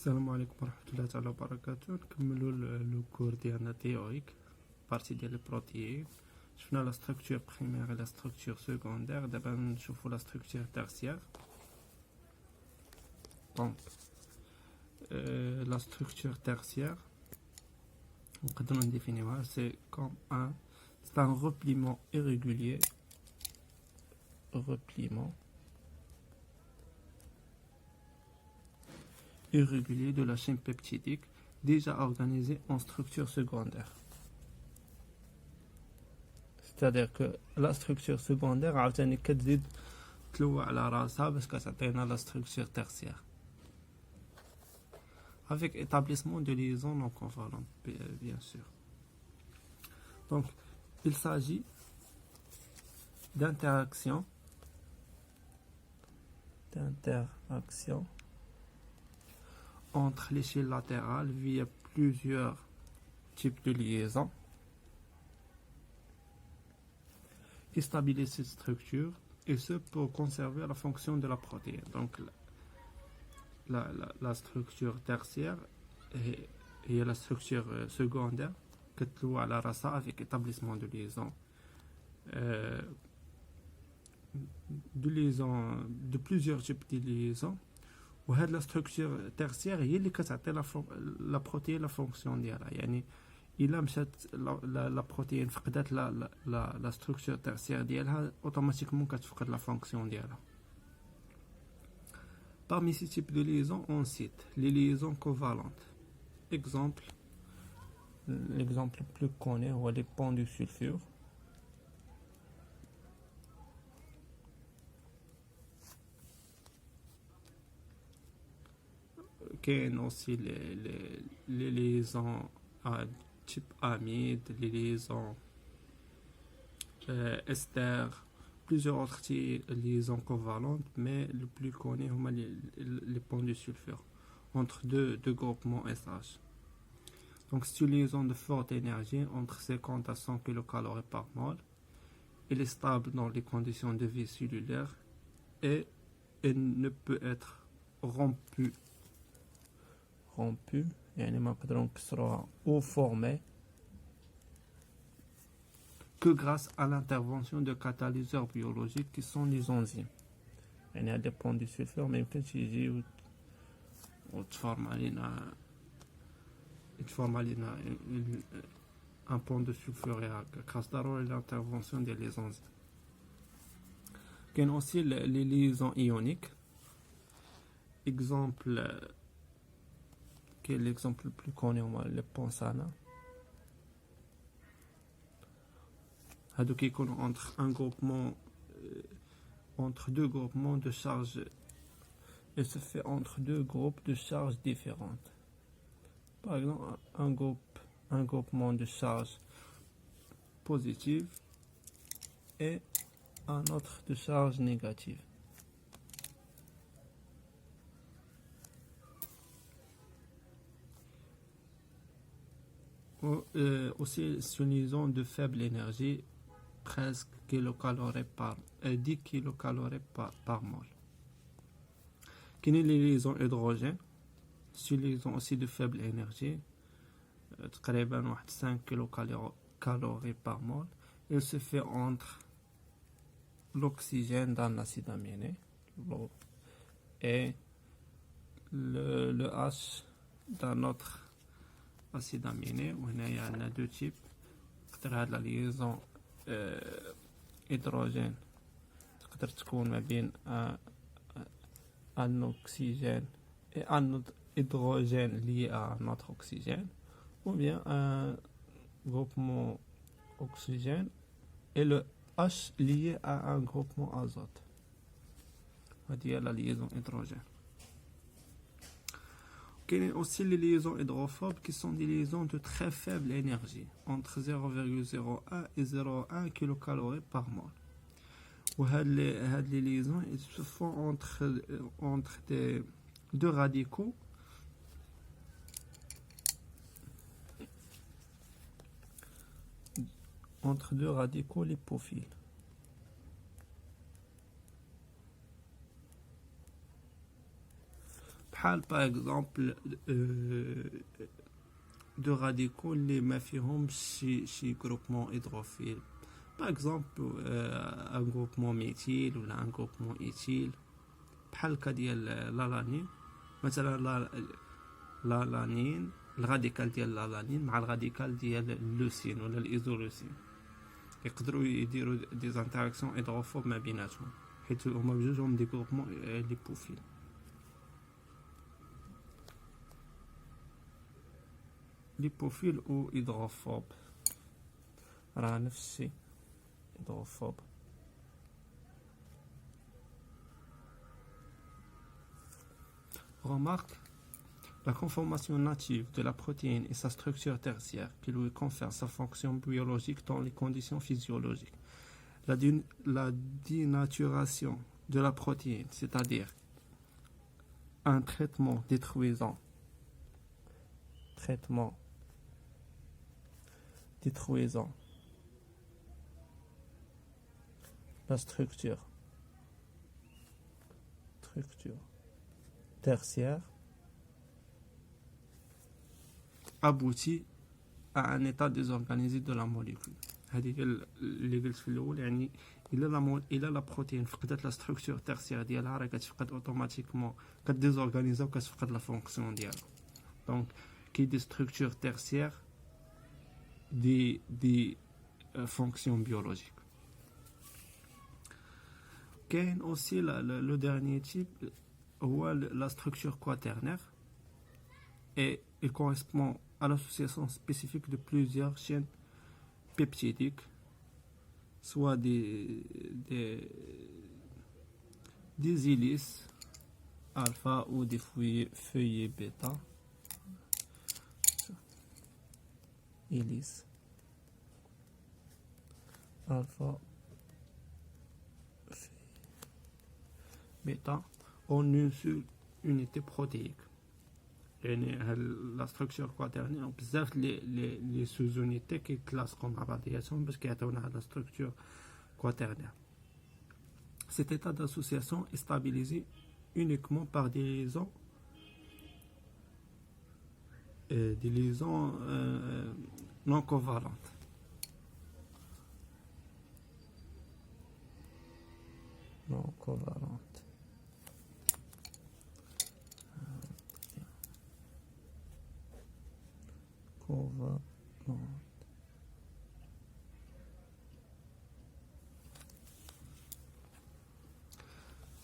السلام عليكم ورحمة الله تعالى وبركاته. نكملو لو كور ديالنا تيوريك بارتي ديال البروتيين. شفنا لا ستركتور بريمير لا ستركتور سكوندير، دابا نشوفو لا ستركتور تيرسيير. دونك لا ستركتور تيرسيير نقدرو نديفينيوها سي كوم c'est un repliement irrégulier de la chaîne peptidique déjà organisée en structure secondaire. C'est-à-dire que la structure secondaire عاوتاني كتزيد تلوى على راسها باش كتعطينا la structure tertiaire avec établissement de liaisons non convalentes bien sûr. Donc il s'agit d'interaction entre l'échelle latérale via plusieurs types de liaisons qui stabilisent cette structure, et ce pour conserver la fonction de la protéine. Donc la structure tertiaire et la structure secondaire que tu as la rasa avec établissement de liaison de plusieurs types de liaisons. وهاد لا ستركتور تيرسيير هي اللي كتعطي لا بروتين لا فونكسيون ديالها. يعني الا مشات لا بروتين فقدات لا ستركتور تيرسيير ديالها اوتوماتيكمون كتفقد لا فونكسيون ديالها. Parmi ces types de liaisons, on cite les liaisons covalentes. L'exemple le plus connu est les ponts du sulfure. كاين aussi les liaisons type amide, les liaisons ester, plusieurs autres liaisons covalentes, mais le plus connu est les ponts du sulfure entre deux groupements SH. Donc c'est une liaison de forte énergie entre 50 à 100 kcal par mol. Elle est stable dans les conditions de vie cellulaire et elle ne peut être rompue يعني ما نقدروا نكسروها ou formée que grâce à l'intervention de catalyseurs biologiques qui sont les enzymes. يعني هاد البون دو سولفور ما يمكنش يجي وتفورم علينا un pont de sulfure grâce à l'intervention des enzymes. كاين aussi les liaisons ioniques. L'exemple le plus connu est le pont Sana. Entre deux groupements de charges, et se fait entre deux groupes de charges différentes. Par exemple, un groupement de charges positives et un autre de charges négatives. Aussi une liaison de faible énergie, presque 10 kilocalories par mol. Qui est les liaisons hydrogène, c'est une liaison aussi de faible énergie, 5 kilocalories par mol. Elle se fait entre l'oxygène dans l'acide aminé et le H dans notre acide aminé. وهنا عندنا deux types. تقدر هاد لا liaison hydrogène تقدر تكون ما بين un oxygène et un hydrogène lié à notre oxygène, ou bien un groupement oxygène et le H lié à un groupement azote. هذه هي la liaison hydrogène. Il y a aussi les liaisons hydrophobes qui sont des liaisons de très faible énergie, entre 0,01 et 0,1 kcal par mol. Les liaisons se font entre deux radicaux lipophiles. par exemple de radicaux les ما فيهمش شي groupement hydrophile. Par exemple un groupement méthyle ou un groupement éthyle بحال الكا ديال لالانين. مثلا لالانين الراديكال ديال لالانين مع الراديكال ديال اللوسين ولا الايزولوسين يقدروا يديروا دي زانتراكسيون هيدروفوب ما بيناتهم حيت هما بجوجهم دي غروبمون ليبوفيل. ليبوفيل او هيدروفوب راه نفس الشيء. هيدروفوب remarque la conformation native de la protéine et sa structure tertiaire qui lui confère sa fonction biologique dans les conditions physiologiques. La dénaturation de la protéine, c'est-à-dire un traitement détruisant la structure tertiaire aboutit à un état désorganisé de la molécule. هذه اللي قلت في الاول يعني الا لا بروتين فقدت لا ستركتور تيرسيير ديالها راه كتفقد اوتوماتيكمون كديزورغانيزا وكتفقد لا فونكسيون ديالها. دونك كي دي ستركتور تيرسيير دي فونكسيون بيولوجيك. كاين اوسي لو ديرنيي تيب هو la structure quaternaire et il correspond à l'association spécifique de plusieurs chaînes peptidiques, soit des hélices alpha ou des feuillets bêta. Hélice alpha bêta en une seule unité protéique. يعني لا ستركتور كواترنير بزاف لي سوزونيتي كيتلاصقوا مع بعضياتهم باش كيعطيونا هاد لا ستركتور كواترنير. Cet état d'association est stabilisé uniquement par des liaisons non covalentes.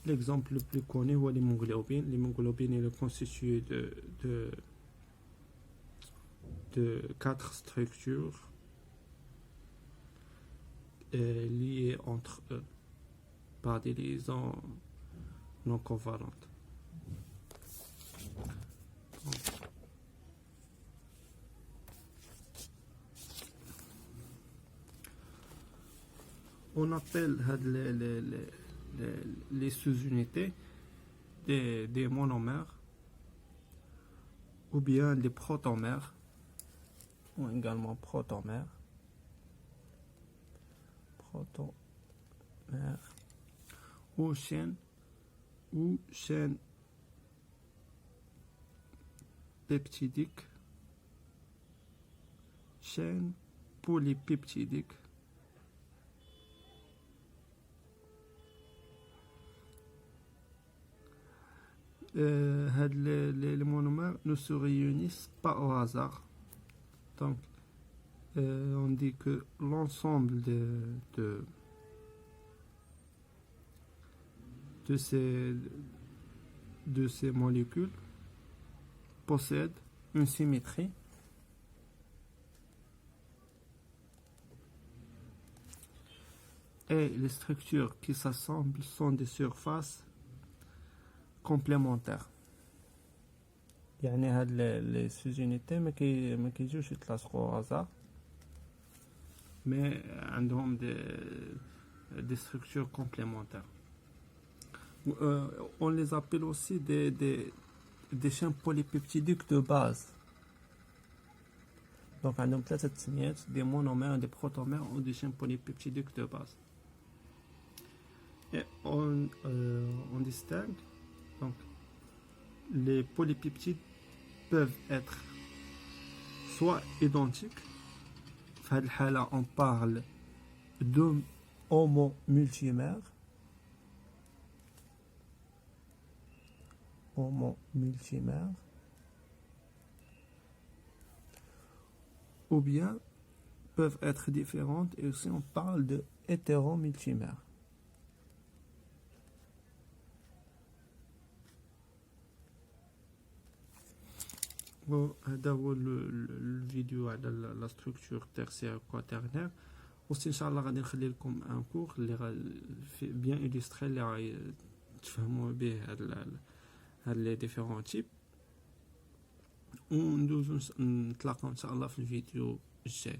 L'exemple le plus connu est l'hémoglobine. L'hémoglobine est constituée de 4 structures liées entre eux par des liaisons non covalentes. On appelle les sous-unités des monomères ou bien des protomères ou également protomères ou chaînes peptidiques, chaînes polypeptidiques, les monomères ne se réunissent pas au hasard. Donc on dit que l'ensemble de ces molécules possède une symétrie et les structures qui s'assemblent sont des surfaces complémentaires. يعني هاد لي سوزونيتي ما كيجوش يتلاصقوا هازار مي عندهم des structures complémentaires. On les appelle aussi des chaînes polypeptidiques de base. Donc عندهم 3 تسميات des monomères, des protomères ou des chaînes polypeptidiques de base. Et on distingue donc les polypeptides peuvent être soit identiques. Dans ce cas-là, on parle d'un homomultimère. Homomultimère. Ou bien peuvent être différentes et aussi on parle de hétéromultimère. هذا هو الفيديو على لا ستركتور تيرسيير كواترنير. وسي ان شاء الله غادي نخلي لكم ان كور اللي بيان إليستري اللي غادي تفهموا به هاد لي ديفيرون تيب. وندوزو نتلاقاو ان شاء الله في الفيديو الجاي.